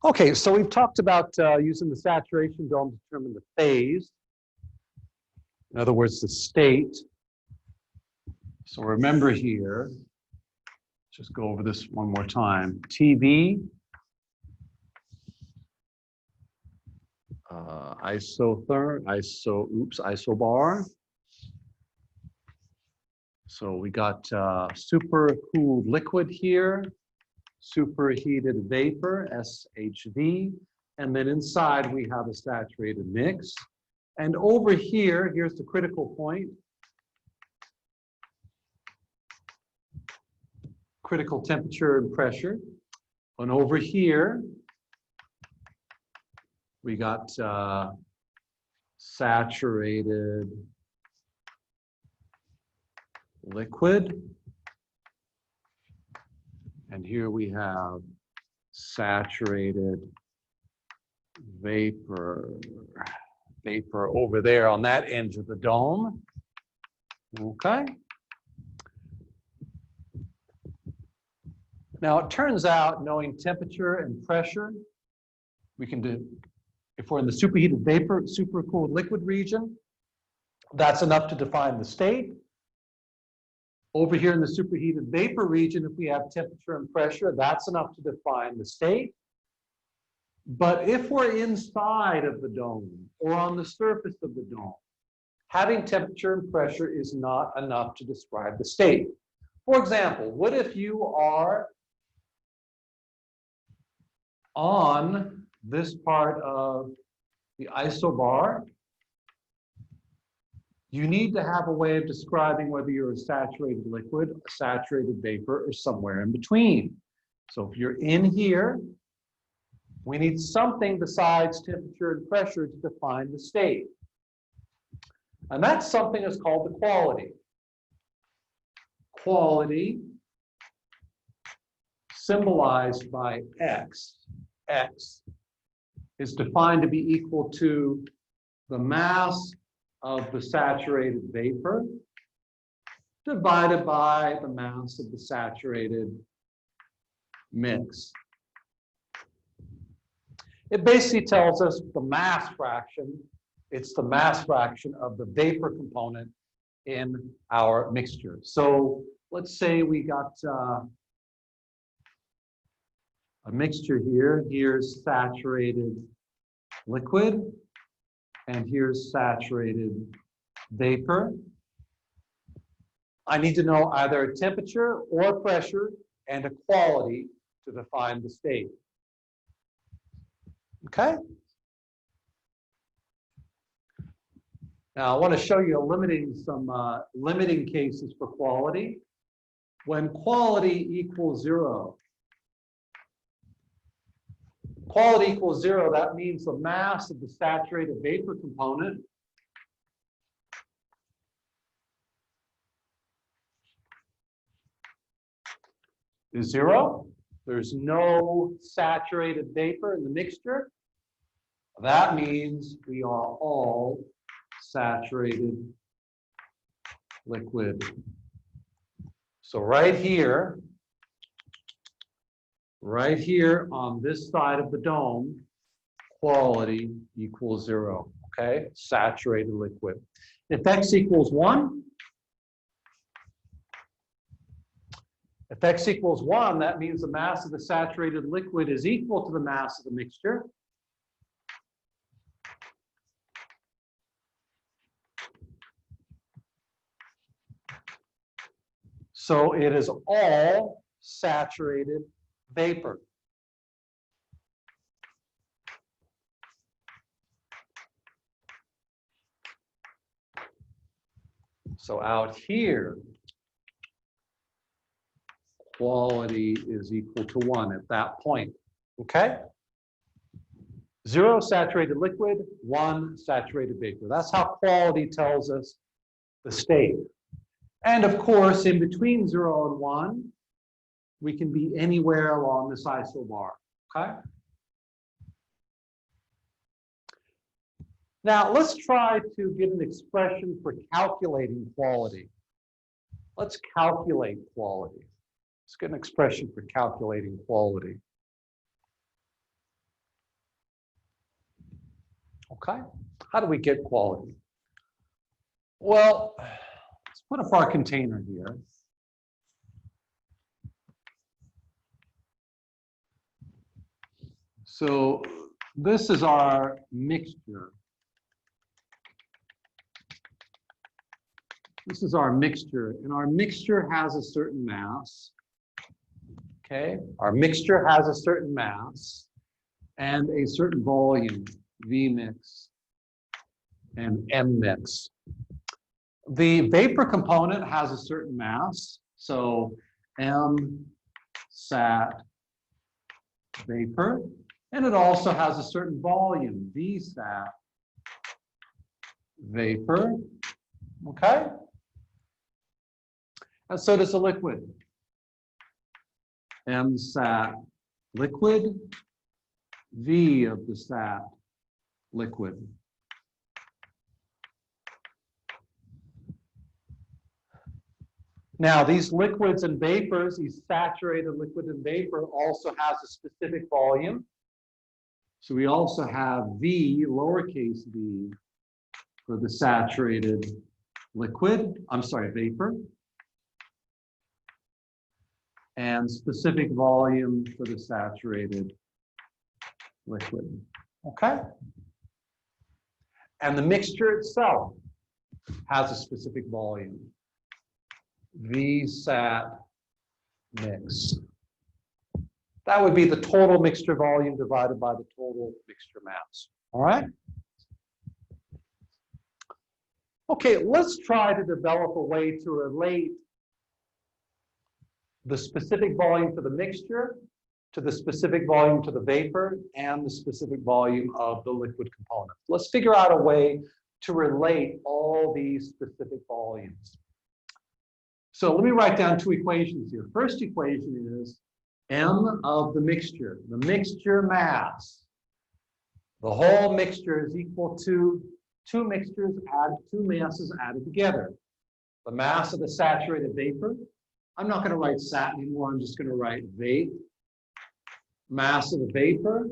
Okay, so we've talked about using the saturation dome to determine the phase. In other words, the state. So remember here, just go over this one more time. TV, isobar. So we got supercooled liquid here, superheated vapor, SHV, and then inside we have a saturated mix. And over here, here's the critical point. Critical temperature and pressure. And over here, we got saturated liquid. And here we have saturated vapor over there on that edge of the dome. Okay. Now it turns out, knowing temperature and pressure, we can do, if we're in the superheated vapor, supercooled liquid region, that's enough to define the state. Over here in the superheated vapor region, if we have temperature and pressure, that's enough to define the state. But if we're inside of the dome or on the surface of the dome, having temperature and pressure is not enough to describe the state. For example, what if you are on this part of the isobar? You need to have a way of describing whether you're a saturated liquid, a saturated vapor, or somewhere in between. So if you're in here, we need something besides temperature and pressure to define the state. And that something is called the quality. Quality, symbolized by X. X is defined to be equal to the mass of the saturated vapor divided by the mass of the saturated mix. It basically tells us the mass fraction. It's the mass fraction of the vapor component in our mixture. So let's say we got a mixture here. Here's saturated liquid, and here's saturated vapor. I need to know either a temperature or pressure and a quality to define the state. Okay? Now I want to show you some limiting cases for quality. When quality equals zero, quality equals zero, that means the mass of the saturated vapor component is zero. There's no saturated vapor in the mixture. That means we are all saturated liquid. So right here on this side of the dome, quality equals zero, okay? Saturated liquid. If X equals 1, that means the mass of the saturated liquid is equal to the mass of the mixture. So it is all saturated vapor. So out here, quality is equal to 1 at that point, okay? 0 saturated liquid, 1 saturated vapor. That's how quality tells us the state. And of course, in between 0 and 1, we can be anywhere along this isobar, okay? Now, let's try to get an expression for calculating quality. Let's calculate quality. Let's get an expression for calculating quality. Okay? How do we get quality? Well, let's put up our container here. So this is our mixture. This is our mixture, and our mixture has a certain mass. Okay, our mixture has a certain mass and a certain volume, V mix and M mix. The vapor component has a certain mass, so M sat vapor, and it also has a certain volume, V sat vapor, okay? And so does a liquid. M sat liquid, V of the sat liquid. Now, these liquids and vapors, these saturated liquid and vapor, also has a specific volume. So we also have V, lowercase v, for the saturated liquid, vapor, and specific volume for the saturated liquid, okay? And the mixture itself has a specific volume. V sat mix. That would be the total mixture volume divided by the total mixture mass. All right? Okay, let's try to develop a way to relate the specific volume for the mixture to the specific volume to the vapor and the specific volume of the liquid component. Let's figure out a way to relate all these specific volumes. So let me write down two equations here. First equation is M of the mixture mass. The whole mixture is equal to two masses added together. The mass of the saturated vapor. I'm not going to write sat anymore. I'm just going to write vape. Mass of the vapor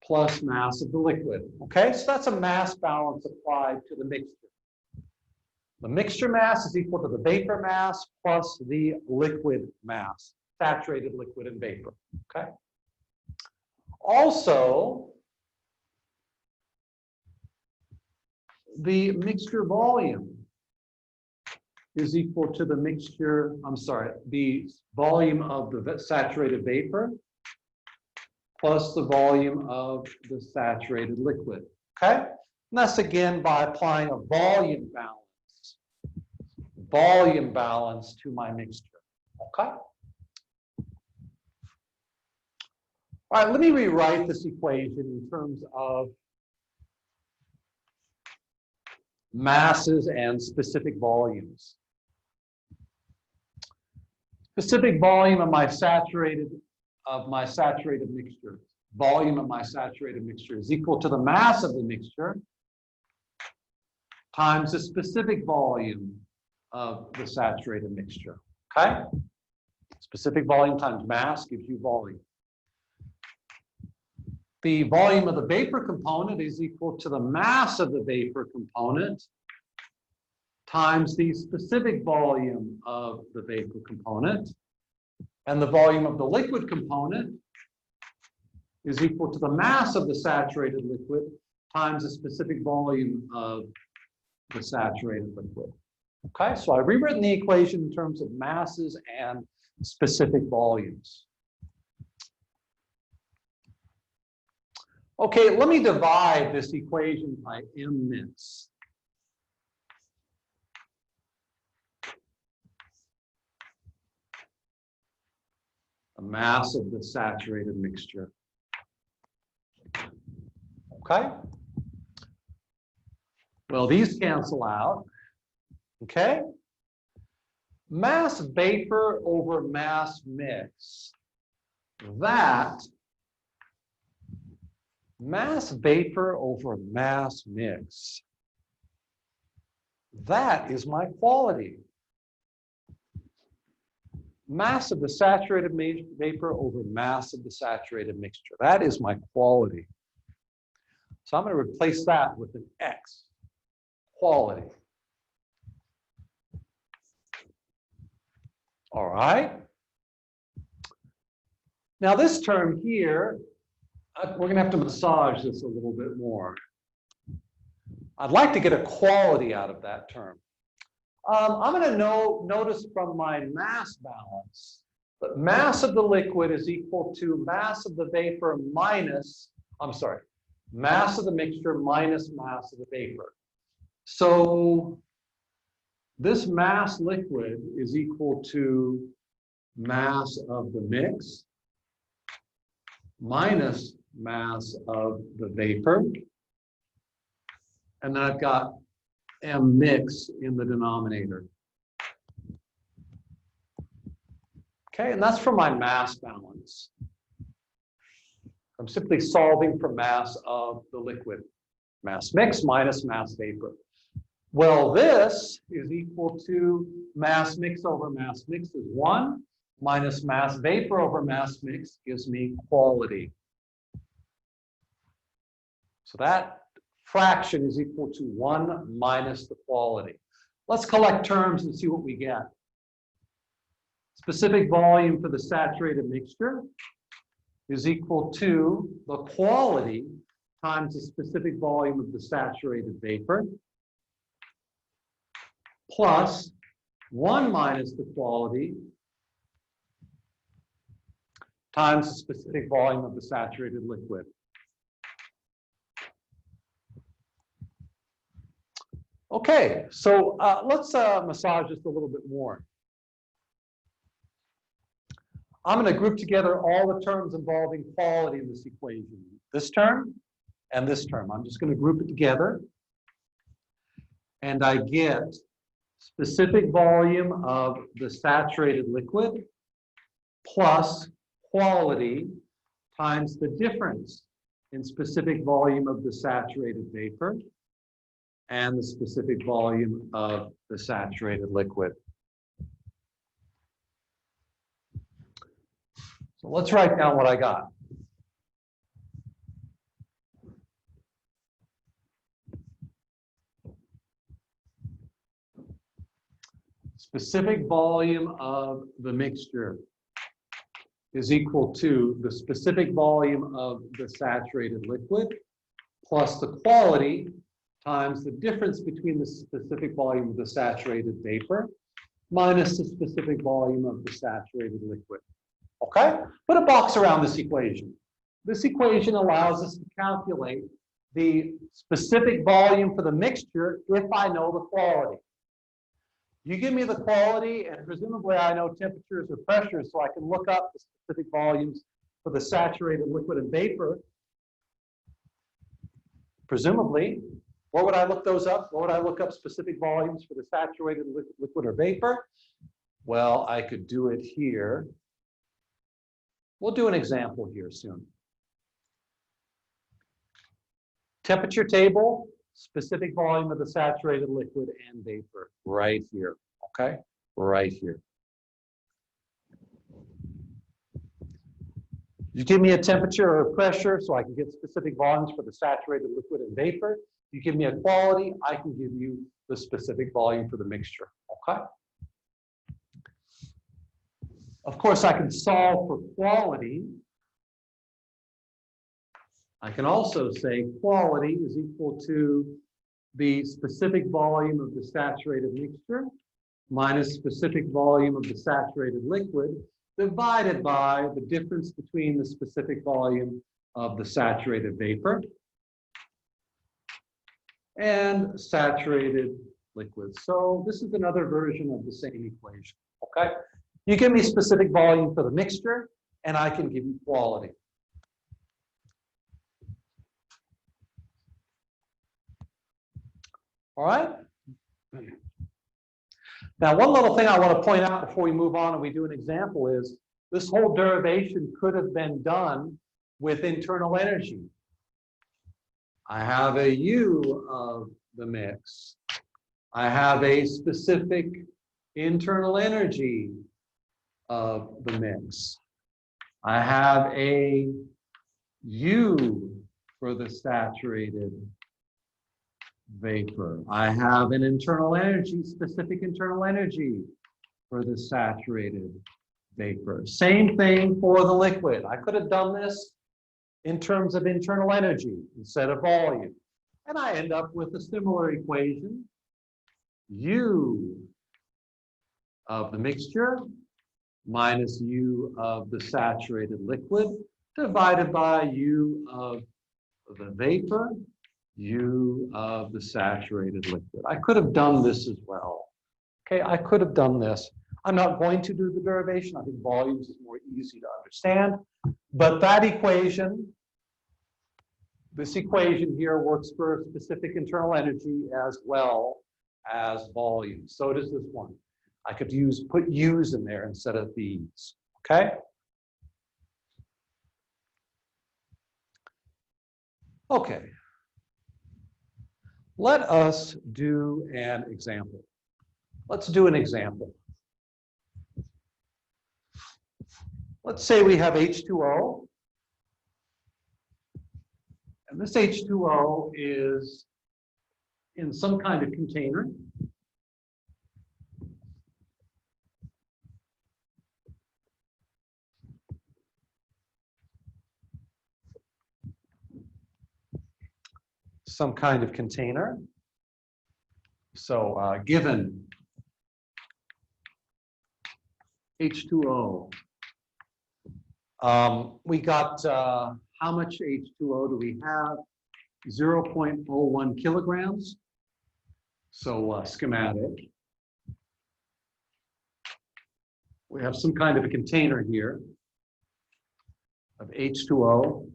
plus mass of the liquid. Okay, so that's a mass balance applied to the mixture. The mixture mass is equal to the vapor mass plus the liquid mass, saturated liquid and vapor, okay? Also, the mixture volume is equal to the the volume of the saturated vapor plus the volume of the saturated liquid, okay? And that's again by applying a volume balance to my mixture, okay? All right, let me rewrite this equation in terms of masses and specific volumes. Specific volume of my saturated mixture. Volume of my saturated mixture is equal to the mass of the mixture times the specific volume of the saturated mixture, okay? Specific volume times mass gives you volume. The volume of the vapor component is equal to the mass of the vapor component times the specific volume of the vapor component. And the volume of the liquid component is equal to the mass of the saturated liquid times the specific volume of the saturated liquid. Okay, so I've rewritten the equation in terms of masses and specific volumes. Okay, let me divide this equation by M mix. The mass of the saturated mixture. Okay? Well, these cancel out. Okay? Mass vapor over mass mix. Mass vapor over mass mix. That is my quality. Mass of the saturated vapor over mass of the saturated mixture. That is my quality. So I'm going to replace that with an X, quality. All right. Now this term here, we're going to have to massage this a little bit more. I'd like to get a quality out of that term. I'm going to notice from my mass balance that mass of the liquid is equal to mass of the vapor minus, mass of the mixture minus mass of the vapor. So this mass liquid is equal to mass of the mix minus mass of the vapor. And then I've got M mix in the denominator. Okay, and that's for my mass balance. I'm simply solving for mass of the liquid. Mass mix minus mass vapor. Well, this is equal to mass mix over mass mix is 1, minus mass vapor over mass mix gives me quality. So that fraction is equal to 1 minus the quality. Let's collect terms and see what we get. Specific volume for the saturated mixture is equal to the quality times the specific volume of the saturated vapor plus 1 minus the quality times the specific volume of the saturated liquid. Okay, so let's massage this a little bit more. I'm going to group together all the terms involving quality in this equation. This term and this term. I'm just going to group it together. And I get specific volume of the saturated liquid plus quality times the difference in specific volume of the saturated vapor and the specific volume of the saturated liquid. So let's write down what I got. Specific volume of the mixture is equal to the specific volume of the saturated liquid plus the quality times the difference between the specific volume of the saturated vapor minus the specific volume of the saturated liquid. Okay? Put a box around this equation. This equation allows us to calculate the specific volume for the mixture if I know the quality. You give me the quality, and presumably I know temperatures or pressures, so I can look up the specific volumes for the saturated liquid and vapor. Presumably, where would I look those up? Where would I look up specific volumes for the saturated liquid or vapor? Well, I could do it here. We'll do an example here soon. Temperature table, specific volume of the saturated liquid and vapor, right here, okay? Right here. You give me a temperature or a pressure so I can get specific volumes for the saturated liquid and vapor. You give me a quality, I can give you the specific volume for the mixture, okay? Of course, I can solve for quality. I can also say quality is equal to the specific volume of the saturated mixture minus specific volume of the saturated liquid divided by the difference between the specific volume of the saturated vapor and saturated liquid. So this is another version of the same equation, okay? You give me specific volume for the mixture, and I can give you quality. All right? Now, one little thing I want to point out before we move on and we do an example is this whole derivation could have been done with internal energy. I have a U of the mix. I have a specific internal energy of the mix. I have a U for the saturated vapor. I have an internal energy, specific internal energy for the saturated vapor. Same thing for the liquid. I could have done this in terms of internal energy instead of volume. And I end up with a similar equation. U of the mixture minus U of the saturated liquid divided by U of the vapor, U of the saturated liquid. I could have done this as well. Okay, I could have done this. I'm not going to do the derivation. I think volumes is more easy to understand. But that equation, this equation here works for specific internal energy as well as volume. So does this one. I could put U's in there instead of B's. Okay? Okay. Let us do an example. Let's do an example. Let's say we have H2O. And this H2O is in some kind of container. Some kind of container. So given H2O, we got how much H2O do we have? 0.01 kilograms. So schematic. We have some kind of a container here of H2O.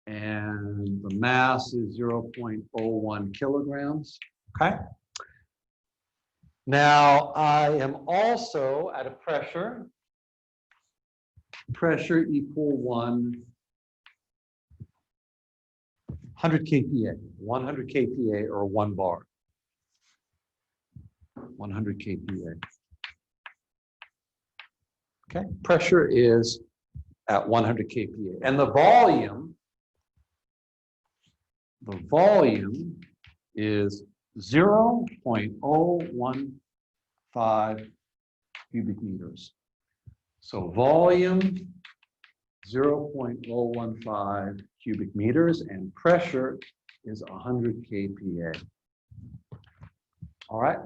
And the mass is 0.01 kilograms, okay? Now, I am also at a pressure equal 100 kPa, 100 kPa or 1 bar, 100 kPa. Okay, pressure is at 100 kPa. And the volume is 0.015 cubic meters. So volume, 0.015 cubic meters, and pressure is 100 kPa. All right.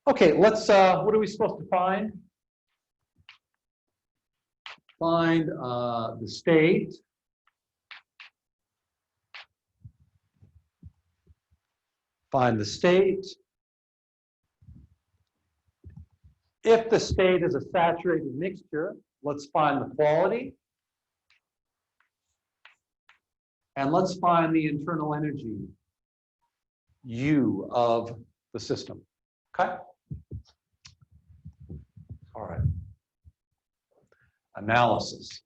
Okay, let's, what are we supposed to find? Find the state. Find the state. If the state is a saturated mixture, let's find the quality. And let's find the internal energy, U of the system. Okay? All right. Analysis.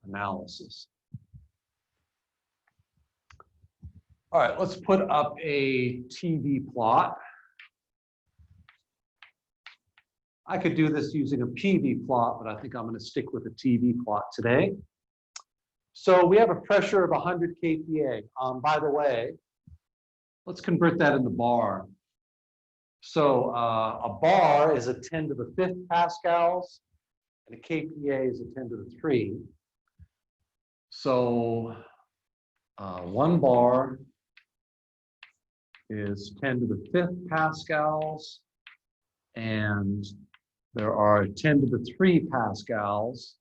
Analysis. All right, let's put up a TV plot. I could do this using a PV plot, but I think I'm going to stick with a TV plot today. So we have a pressure of 100 kPa. By the way, let's convert that into bar. So a bar is a 10 to the 5th pascals, and a kPa is a 10 to the 3. So 1 bar is 10 to the 5th pascals, and there are 10 to the 3 pascals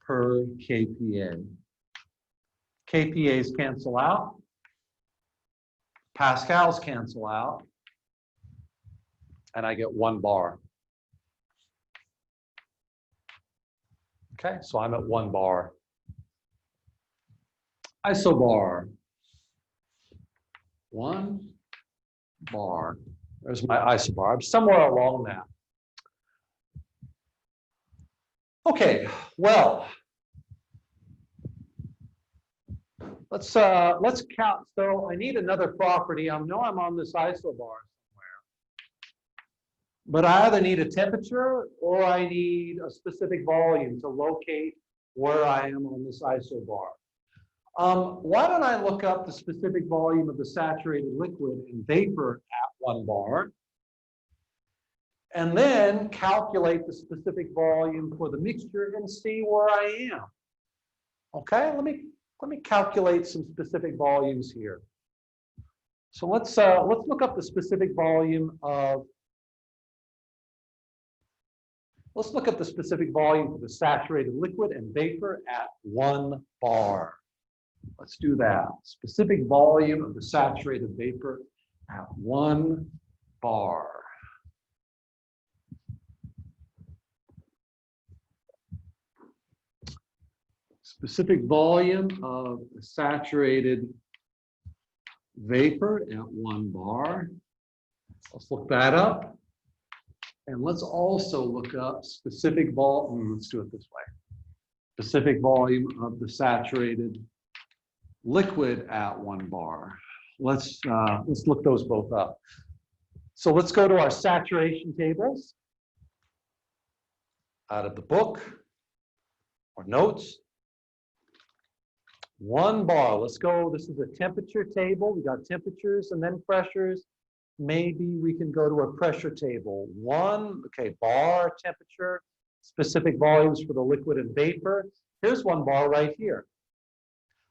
per kPa. kPa's cancel out, pascals cancel out, and I get 1 bar. Okay, so I'm at 1 bar. Isobar. 1 bar. There's my isobar. I'm somewhere along that. Okay, well, let's count. So I need another property. I know I'm on this isobar somewhere. But I either need a temperature or I need a specific volume to locate where I am on this isobar. Why don't I look up the specific volume of the saturated liquid and vapor at 1 bar, and then calculate the specific volume for the mixture and see where I am. Okay, let me calculate some specific volumes here. So let's look up the specific volume of. Let's look at the specific volume for the saturated liquid and vapor at 1 bar. Let's do that. Specific volume of the saturated vapor at 1 bar. Specific volume of the saturated vapor at 1 bar. Let's look that up. And let's also look up specific volume. Let's do it this way. Specific volume of the saturated liquid at 1 bar. Let's look those both up. So let's go to our saturation tables out of the book or notes. 1 bar. Let's go. This is a temperature table. We got temperatures and then pressures. Maybe we can go to a pressure table. 1, okay, bar temperature, specific volumes for the liquid and vapor. Here's 1 bar right here.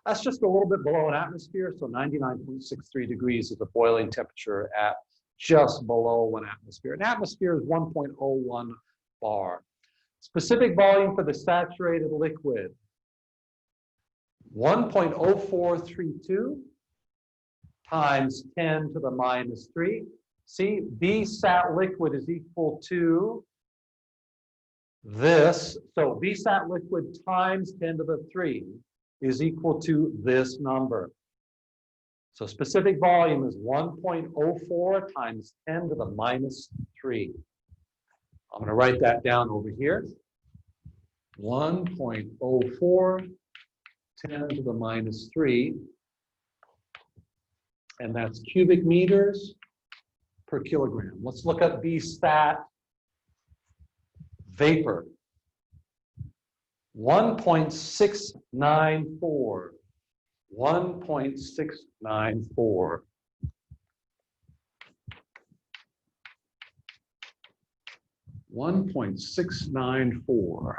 That's just a little bit below an atmosphere, so 99.63 degrees is the boiling temperature at just below 1 atmosphere. An atmosphere is 1.01 bar. Specific volume for the saturated liquid, 1.0432 times 10 to the minus 3. See, B sat liquid is equal to this. So B sat liquid times 10 to the 3 is equal to this number. So specific volume is 1.04 times 10 to the minus 3. I'm going to write that down over here. 1.04, 10 to the minus 3. And that's cubic meters per kilogram. Let's look at B stat vapor. 1.694. 1.694. $1.694.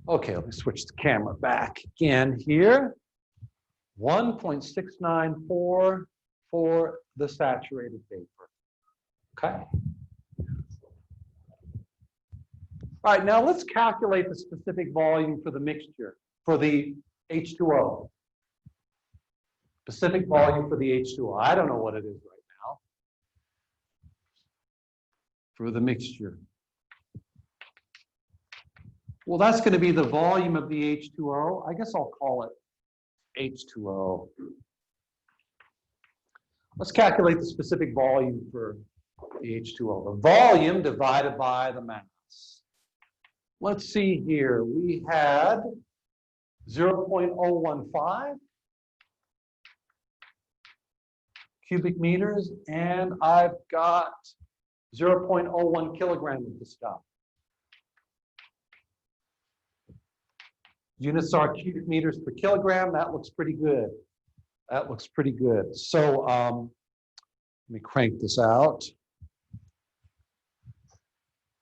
Okay, let me switch the camera back again here. 1.694 for the saturated vapor. Okay. All right, now let's calculate the specific volume for the mixture, for the H2O. Specific volume for the H2O. I don't know what it is right now. For the mixture. Well, that's going to be the volume of the H2O. I guess I'll call it H2O. Let's calculate the specific volume for the H2O. The volume divided by the mass. Let's see here. We had 0.015 cubic meters, and I've got 0.01 kilogram of the stuff. Units are cubic meters per kilogram. That looks pretty good. That looks pretty good. So let me crank this out.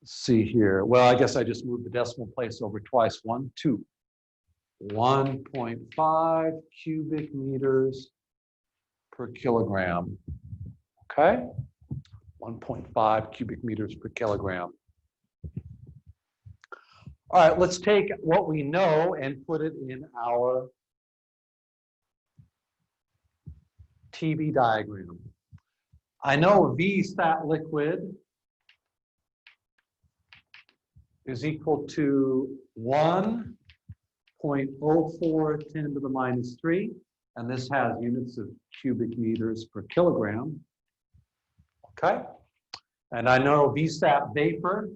Let's see here. Well, I guess I just moved the decimal place over twice. 1, 2. 1.5 cubic meters per kilogram. Okay? 1.5 cubic meters per kilogram. All right, let's take what we know and put it in our TB diagram. I know V stat liquid is equal to 1.0410 to the minus 3, and this has units of cubic meters per kilogram. Okay, and I know V stat vapor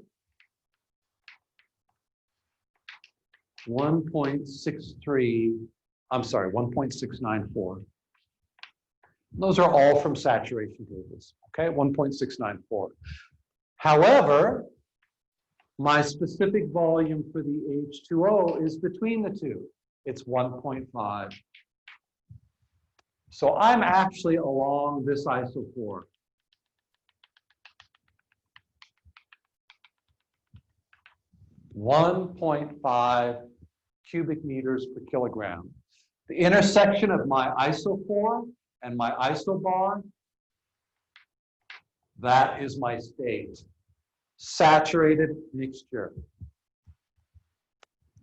1.63, I'm sorry, 1.694. Those are all from saturation tables, okay, 1.694. However, my specific volume for the H2O is between the two. It's 1.5. So I'm actually along this isophore. .5 cubic meters per kilogram. The intersection of my isophore and my isobar, that is my state. Saturated mixture.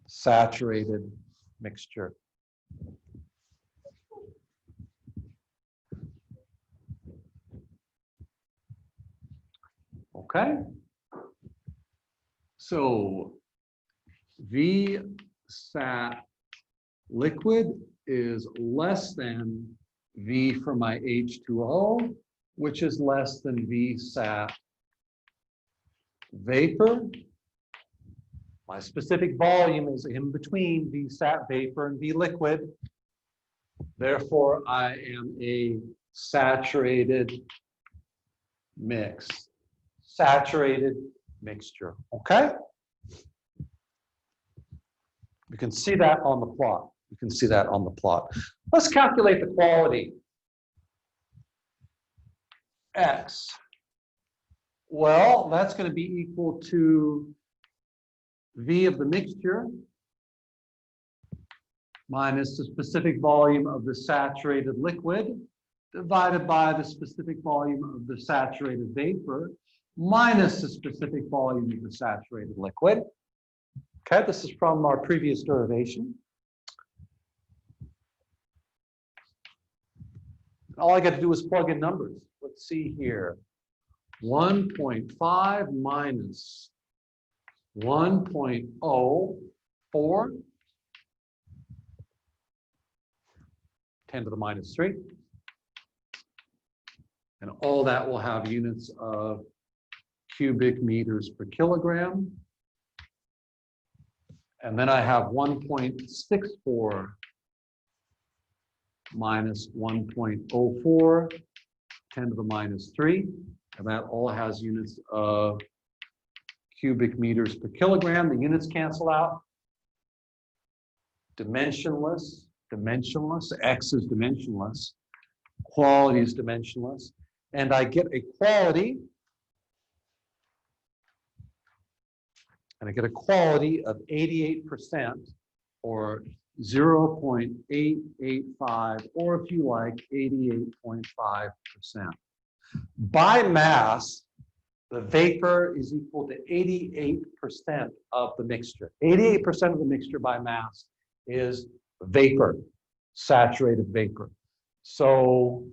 Saturated mixture. Okay. So V sat liquid is less than V for my H2O, which is less than V sat vapor. My specific volume is in between V sat vapor and V liquid. Therefore, I am a saturated mix. Saturated mixture, okay? You can see that on the plot. You can see that on the plot. Let's calculate the quality. X. Well, that's going to be equal to V of the mixture minus the specific volume of the saturated liquid divided by the specific volume of the saturated vapor minus the specific volume of the saturated liquid. Okay, this is from our previous derivation. All I got to do is plug in numbers. Let's see here. 1.5 minus 1.04, 10 to the minus 3. And all that will have units of cubic meters per kilogram. And then I have 1.64 minus 1.04, 10 to the minus 3. And that all has units of cubic meters per kilogram. The units cancel out. Dimensionless, dimensionless. X is dimensionless. Quality is dimensionless. And I get a quality. And I get a quality of 88%, or 0.885, or if you like, 88.5%. By mass, the vapor is equal to 88% of the mixture. 88% of the mixture by mass is vapor, saturated vapor. So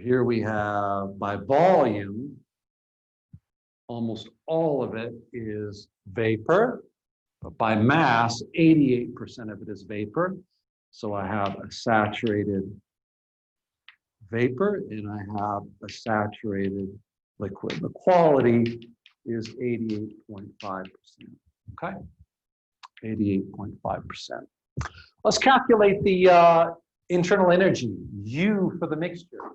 here we have, by volume, almost all of it is vapor, but by mass, 88% of it is vapor. So I have a saturated vapor and I have a saturated liquid. The quality is 88.5%, okay? 88.5%. Let's calculate the internal energy, U for the mixture.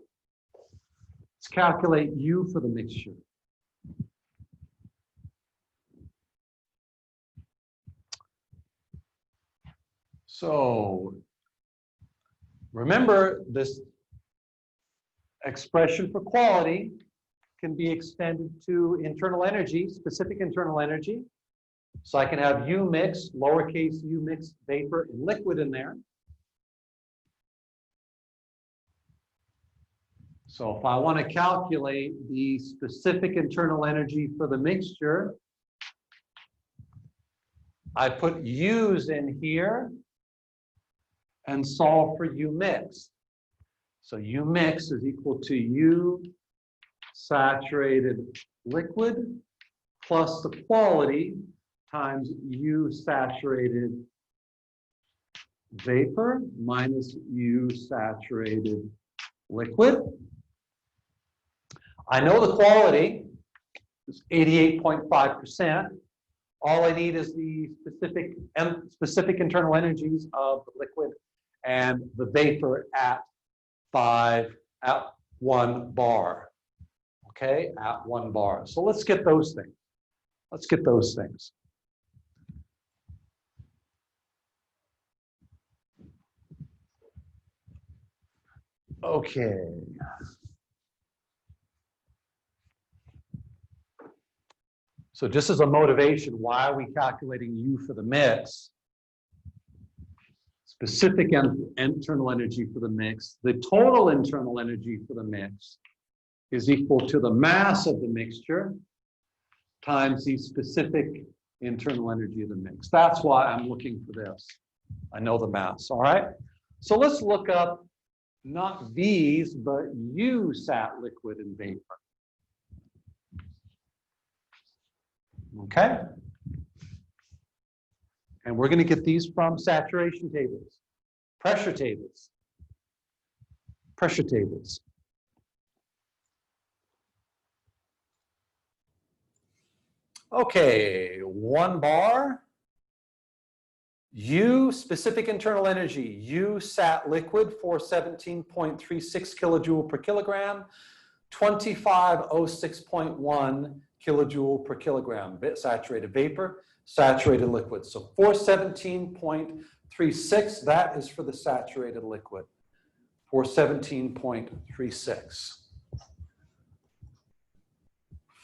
Let's calculate U for the mixture. So remember, this expression for quality can be extended to internal energy, specific internal energy. So I can have U mix, lowercase u mix, vapor and liquid in there. So if I want to calculate the specific internal energy for the mixture, I put U's in here and solve for U mix. So U mix is equal to U saturated liquid plus the quality times U saturated vapor minus U saturated liquid. I know the quality is 88.5%. All I need is the specific internal energies of the liquid and the vapor at 1 bar. Okay, at 1 bar. So let's get those things. Let's get those things. Okay. So just as a motivation, why are we calculating U for the mix? Specific internal energy for the mix. The total internal energy for the mix is equal to the mass of the mixture times the specific internal energy of the mix. That's why I'm looking for this. I know the mass, all right? So let's look up not V's, but U sat liquid and vapor. Okay? And we're going to get these from saturation tables, pressure tables, pressure tables. Okay, 1 bar. U, specific internal energy, U sat liquid, 417.36 kilojoule per kilogram, 2506.1 kilojoule per kilogram, saturated vapor, saturated liquid. So 417.36, that is for the saturated liquid, 417.36.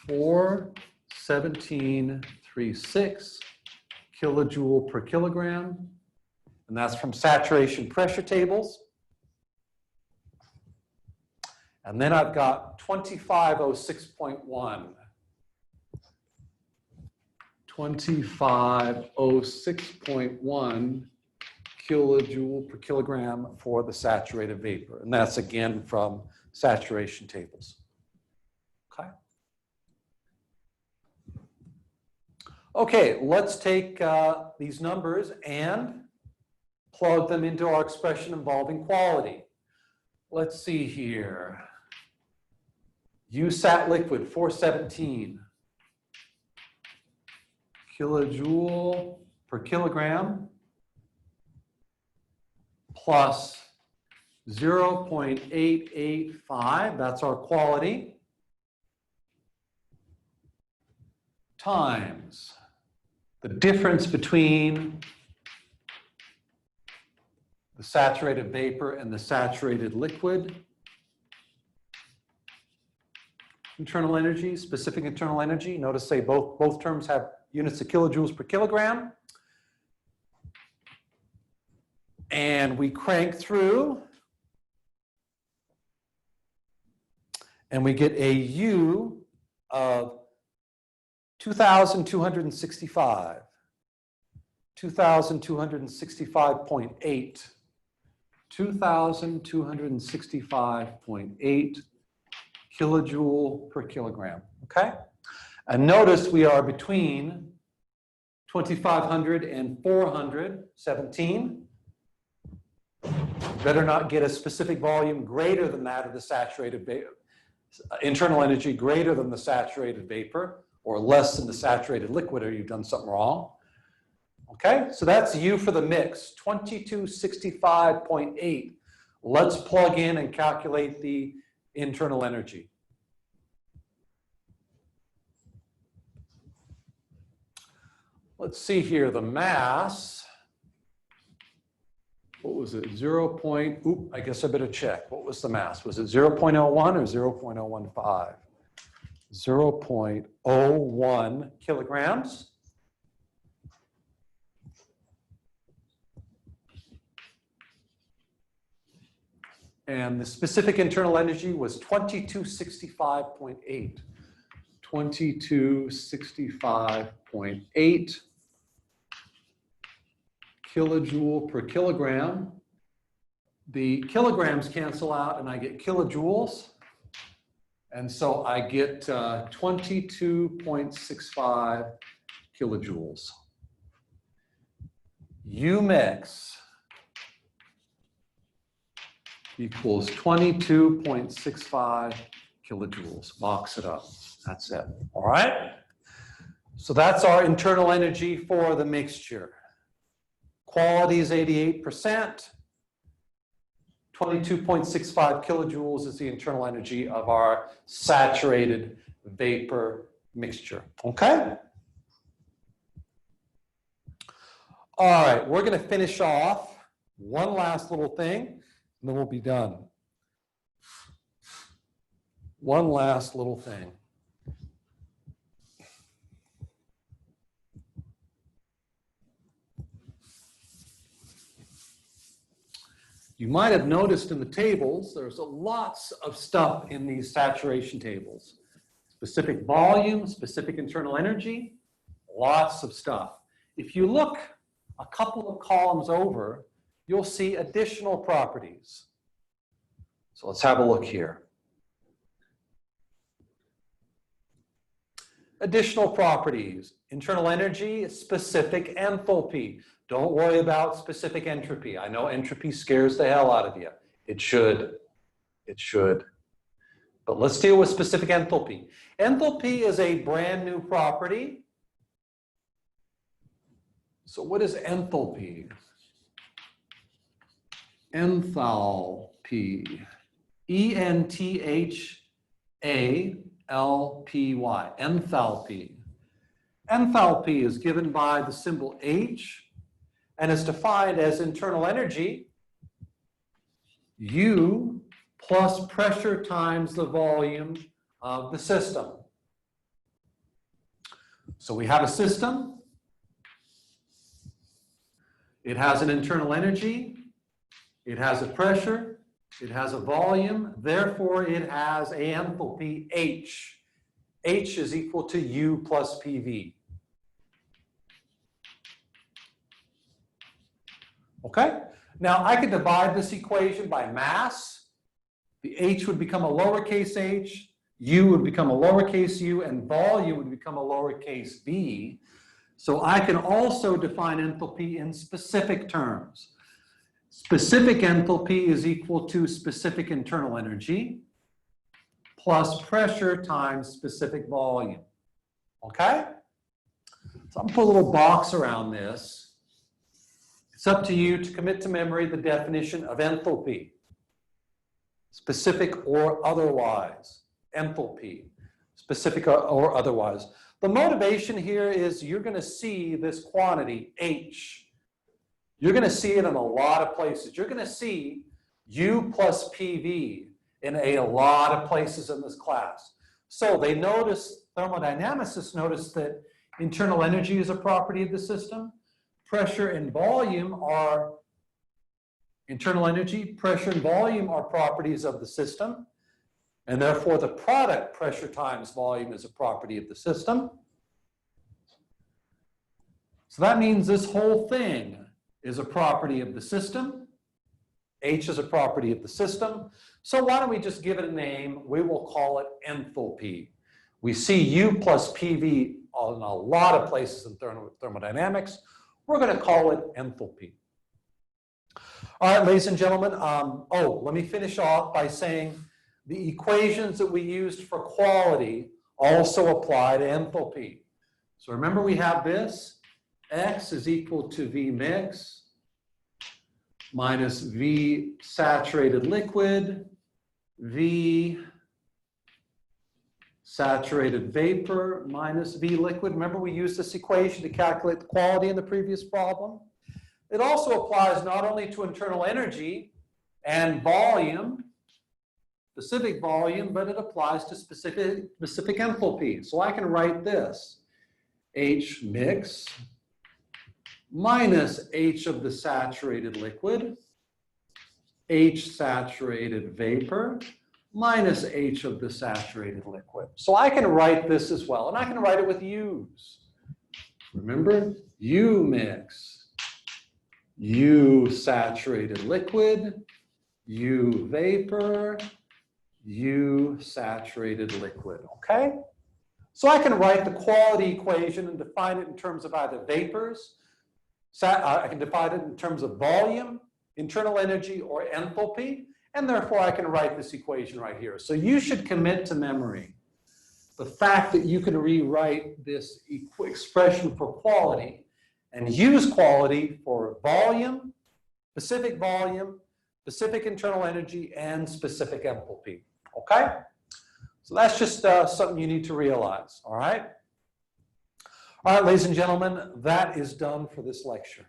417.36 kilojoule per kilogram, and that's from saturation pressure tables. And then I've got 2506.1. 2506.1 kilojoule per kilogram for the saturated vapor. And that's again from saturation tables. Okay. Okay, let's take these numbers and plug them into our expression involving quality. Let's see here. U sat liquid, 417 kilojoule per kilogram plus 0.885, that's our quality, times the difference between the saturated vapor and the saturated liquid. Internal energy, specific internal energy. Notice say both terms have units of kilojoules per kilogram. And we crank through and we get a U of 2,265. 2,265.8. 2,265.8 kilojoule per kilogram, okay? And notice we are between 2,500 and 417. Better not get a specific volume greater than that of the saturated vapor, internal energy greater than the saturated vapor, or less than the saturated liquid, or you've done something wrong. Okay, so that's U for the mix, 2265.8. Let's plug in and calculate the internal energy. Let's see here, the mass, what was it, I guess I better check. What was the mass? Was it 0.01 or 0.015? 0.01 kilograms. And the specific internal energy was 2265.8. 2265.8 kilojoule per kilogram. The kilograms cancel out and I get kilojoules. And so I get 22.65 kilojoules. U mix equals 22.65 kilojoules. Box it up. That's it. All right? So that's our internal energy for the mixture. Quality is 88%. 22.65 kilojoules is the internal energy of our saturated vapor mixture. Okay? All right, we're going to finish off one last little thing, and then we'll be done. One last little thing. You might have noticed in the tables, there's lots of stuff in these saturation tables. Specific volume, specific internal energy, lots of stuff. If you look a couple of columns over, you'll see additional properties. So let's have a look here. Additional properties, internal energy, specific enthalpy. Don't worry about specific entropy. I know entropy scares the hell out of you. It should. It should. But let's deal with specific enthalpy. Enthalpy is a brand new property. So what is enthalpy? Enthalpy. E-N-T-H-A-L-P-Y. Enthalpy. Enthalpy is given by the symbol H and is defined as internal energy, U plus pressure times the volume of the system. So we have a system. It has an internal energy. It has a pressure. It has a volume. Therefore, it has an enthalpy H. H is equal to U plus PV. Okay? Now, I could divide this equation by mass. The H would become a lowercase h, U would become a lowercase u, and volume would become a lowercase v. So I can also define enthalpy in specific terms. Specific enthalpy is equal to specific internal energy plus pressure times specific volume. Okay? So I'm going to put a little box around this. It's up to you to commit to memory the definition of enthalpy. Specific or otherwise. Enthalpy. Specific or otherwise. The motivation here is you're going to see this quantity, H. You're going to see it in a lot of places. You're going to see U plus PV in a lot of places in this class. So they notice, thermodynamicists notice that internal energy is a property of the system. Pressure and volume are internal energy. Pressure and volume are properties of the system. And therefore, the product, pressure times volume, is a property of the system. So that means this whole thing is a property of the system. H is a property of the system. So why don't we just give it a name? We will call it enthalpy. We see U plus PV in a lot of places in thermodynamics. We're going to call it enthalpy. All right, ladies and gentlemen. Let me finish off by saying the equations that we used for quality also apply to enthalpy. So remember, we have this. X is equal to V mix minus V saturated liquid, V saturated vapor minus V liquid. Remember, we used this equation to calculate the quality in the previous problem. It also applies not only to internal energy and volume, specific volume, but it applies to specific enthalpy. So I can write this, H mix minus H of the saturated liquid, H saturated vapor, minus H of the saturated liquid. So I can write this as well, and I can write it with U's. Remember, U mix, U saturated liquid, U vapor, U saturated liquid, okay? So I can write the quality equation and define it in terms of either vapors, I can define it in terms of volume, internal energy, or enthalpy, and therefore I can write this equation right here. So you should commit to memory the fact that you can rewrite this expression for quality and use quality for volume, specific internal energy, and specific enthalpy, okay? So that's just something you need to realize, all right? All right, ladies and gentlemen, that is done for this lecture.